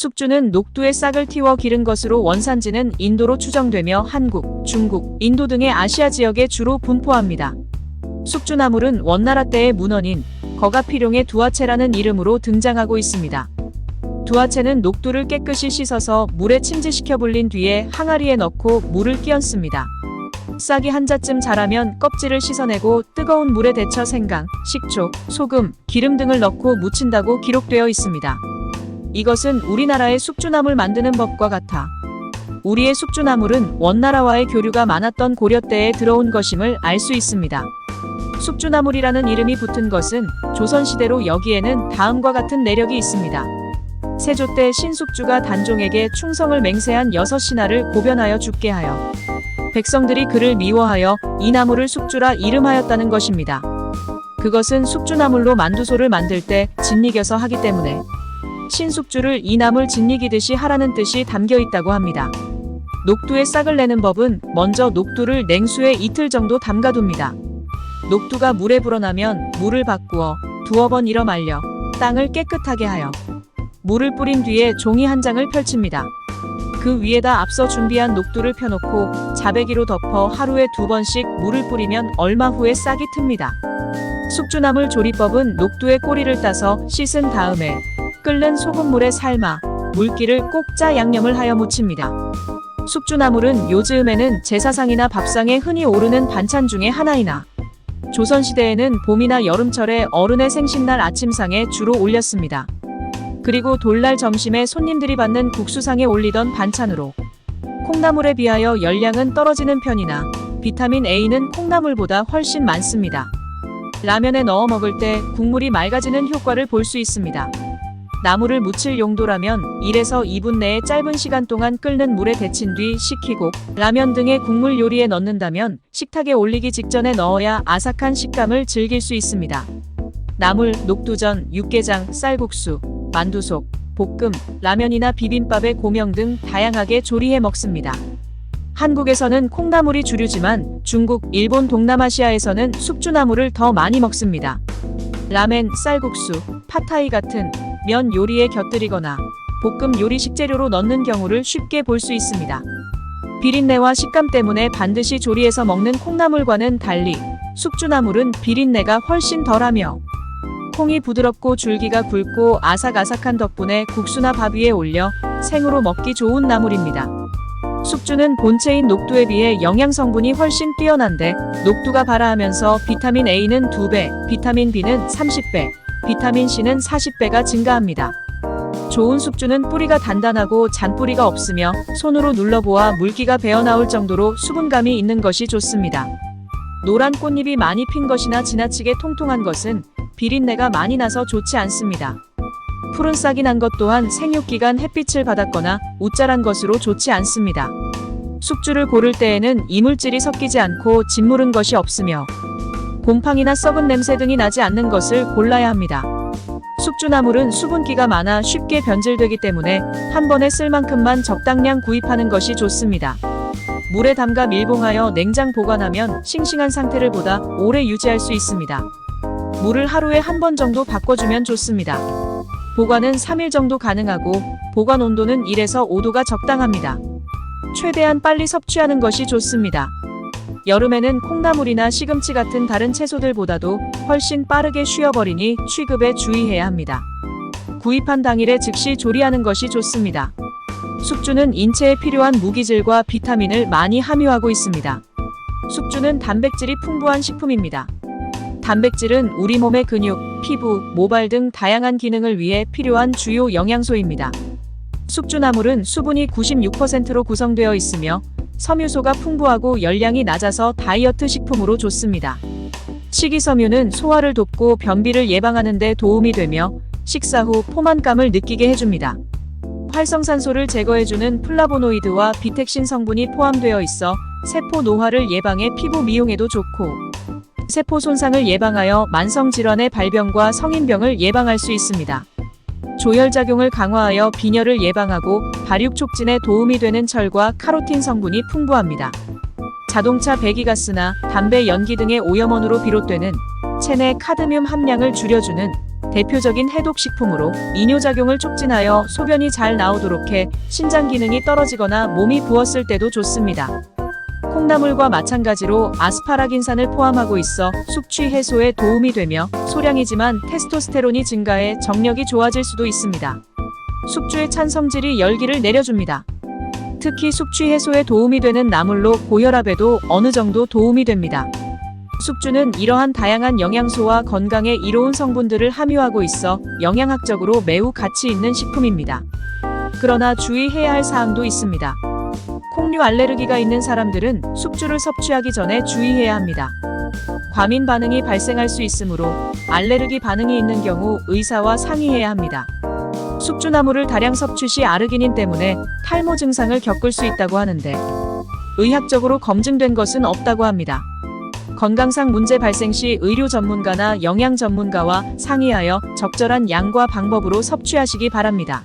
숙주는 녹두의 싹을 틔워 기른 것으로 원산지는 인도로 추정되며 한국, 중국, 인도 등의 아시아 지역에 주로 분포합니다. 숙주나물은 원나라 때의 문헌인 거가필용의 두화채라는 이름으로 등장하고 있습니다. 두화채는 녹두를 깨끗이 씻어서 물에 침지시켜 불린 뒤에 항아리에 넣고 물을 끼얹습니다. 싹이 한자쯤 자라면 껍질을 씻어내고 뜨거운 물에 데쳐 생강, 식초, 소금, 기름 등을 넣고 무친다고 기록되어 있습니다. 이것은 우리나라의 숙주나물 만드는 법과 같아 우리의 숙주나물은 원나라와의 교류가 많았던 고려 때에 들어온 것임을 알 수 있습니다. 숙주나물이라는 이름이 붙은 것은 조선시대로 여기에는 다음과 같은 내력이 있습니다. 세조 때 신숙주가 단종에게 충성을 맹세한 6신하를 고변하여 죽게 하여 백성들이 그를 미워하여 이 나물을 숙주라 이름하였다는 것입니다. 그것은 숙주나물로 만두소를 만들 때 짓이겨서 하기 때문에 신숙주를 이 나물 짓이기듯이 하라는 뜻이 담겨 있다고 합니다. 녹두의 싹을 내는 법은 먼저 녹두를 냉수에 이틀 정도 담가둡니다. 녹두가 물에 불어나면 물을 바꾸어 두어 번 일어 말려 땅을 깨끗하게 하여 물을 뿌린 뒤에 종이 한 장을 펼칩니다. 그 위에다 앞서 준비한 녹두를 펴놓고 자배기로 덮어 하루에 2번씩 물을 뿌리면 얼마 후에 싹이 틉니다. 숙주나물 조리법은 녹두의 꼬리를 따서 씻은 다음에 끓는 소금물에 삶아 물기를 꼭 짜 양념을 하여 무칩니다. 숙주나물은 요즘에는 제사상이나 밥상에 흔히 오르는 반찬 중에 하나이나 조선시대에는 봄이나 여름철에 어른의 생신날 아침상에 주로 올렸습니다. 그리고 돌날 점심에 손님들이 받는 국수상에 올리던 반찬으로 콩나물에 비하여 열량은 떨어지는 편이나 비타민 A는 콩나물보다 훨씬 많습니다. 라면에 넣어 먹을 때 국물이 맑아지는 효과를 볼 수 있습니다. 나물을 무칠 용도라면 1에서 2분 내에 짧은 시간 동안 끓는 물에 데친 뒤 식히고 라면 등의 국물 요리에 넣는다면 식탁에 올리기 직전에 넣어야 아삭한 식감을 즐길 수 있습니다. 나물, 녹두전, 육개장, 쌀국수, 만두속, 볶음, 라면이나 비빔밥의 고명 등 다양하게 조리해 먹습니다. 한국에서는 콩나물이 주류지만 중국, 일본, 동남아시아에서는 숙주나물을 더 많이 먹습니다. 라멘, 쌀국수, 팟타이 같은 면 요리에 곁들이거나 볶음 요리 식재료로 넣는 경우를 쉽게 볼 수 있습니다. 비린내와 식감 때문에 반드시 조리해서 먹는 콩나물과는 달리 숙주나물은 비린내가 훨씬 덜하며 콩이 부드럽고 줄기가 굵고 아삭아삭한 덕분에 국수나 밥 위에 올려 생으로 먹기 좋은 나물입니다. 숙주는 본체인 녹두에 비해 영양 성분이 훨씬 뛰어난데 녹두가 발아하면서 비타민 A는 2배, 비타민 B는 30배, 비타민 C는 40배가 증가합니다. 좋은 숙주는 뿌리가 단단하고 잔뿌리가 없으며 손으로 눌러보아 물기가 배어나올 정도로 수분감이 있는 것이 좋습니다. 노란 꽃잎이 많이 핀 것이나 지나치게 통통한 것은 비린내가 많이 나서 좋지 않습니다. 푸른 싹이 난 것 또한 생육기간 햇빛을 받았거나 우짜란 것으로 좋지 않습니다. 숙주를 고를 때에는 이물질이 섞이지 않고 짓무른 것이 없으며 곰팡이나 썩은 냄새 등이 나지 않는 것을 골라야 합니다. 숙주나물은 수분기가 많아 쉽게 변질되기 때문에 한 번에 쓸 만큼만 적당량 구입하는 것이 좋습니다. 물에 담가 밀봉하여 냉장 보관하면 싱싱한 상태를 보다 오래 유지할 수 있습니다. 물을 하루에 한 번 정도 바꿔주면 좋습니다. 보관은 3일 정도 가능하고 보관 온도는 1에서 5도가 적당합니다. 최대한 빨리 섭취하는 것이 좋습니다. 여름에는 콩나물이나 시금치 같은 다른 채소들보다도 훨씬 빠르게 쉬어버리니 취급에 주의해야 합니다. 구입한 당일에 즉시 조리하는 것이 좋습니다. 숙주는 인체에 필요한 무기질과 비타민을 많이 함유하고 있습니다. 숙주는 단백질이 풍부한 식품입니다. 단백질은 우리 몸의 근육, 피부, 모발 등 다양한 기능을 위해 필요한 주요 영양소입니다. 숙주나물은 수분이 96%로 구성되어 있으며 섬유소가 풍부하고 열량이 낮아서 다이어트 식품으로 좋습니다. 식이섬유는 소화를 돕고 변비를 예방하는 데 도움이 되며 식사 후 포만감을 느끼게 해줍니다. 활성산소를 제거해주는 플라보노이드와 비텍신 성분이 포함되어 있어 세포 노화를 예방해 피부 미용에도 좋고 세포 손상을 예방하여 만성질환의 발병과 성인병을 예방할 수 있습니다. 조혈작용을 강화하여 빈혈을 예방하고 발육 촉진에 도움이 되는 철과 카로틴 성분이 풍부합니다. 자동차 배기가스나 담배 연기 등의 오염원으로 비롯되는 체내 카드뮴 함량을 줄여주는 대표적인 해독식품으로 이뇨작용을 촉진하여 소변이 잘 나오도록 해 신장 기능이 떨어지거나 몸이 부었을 때도 좋습니다. 콩나물과 마찬가지로 아스파라긴산을 포함하고 있어 숙취 해소에 도움이 되며 소량이지만 테스토스테론이 증가해 정력이 좋아질 수도 있습니다. 숙주의 찬 성질이 열기를 내려줍니다. 특히 숙취 해소에 도움이 되는 나물로 고혈압에도 어느 정도 도움이 됩니다. 숙주는 이러한 다양한 영양소와 건강에 이로운 성분들을 함유하고 있어 영양학적으로 매우 가치 있는 식품입니다. 그러나 주의해야 할 사항도 있습니다. 콩류 알레르기가 있는 사람들은 숙주를 섭취하기 전에 주의해야 합니다. 과민 반응이 발생할 수 있으므로 알레르기 반응이 있는 경우 의사와 상의해야 합니다. 숙주나물을 다량 섭취 시 아르기닌 때문에 탈모 증상을 겪을 수 있다고 하는데 의학적으로 검증된 것은 없다고 합니다. 건강상 문제 발생 시 의료 전문가나 영양 전문가와 상의하여 적절한 양과 방법으로 섭취하시기 바랍니다.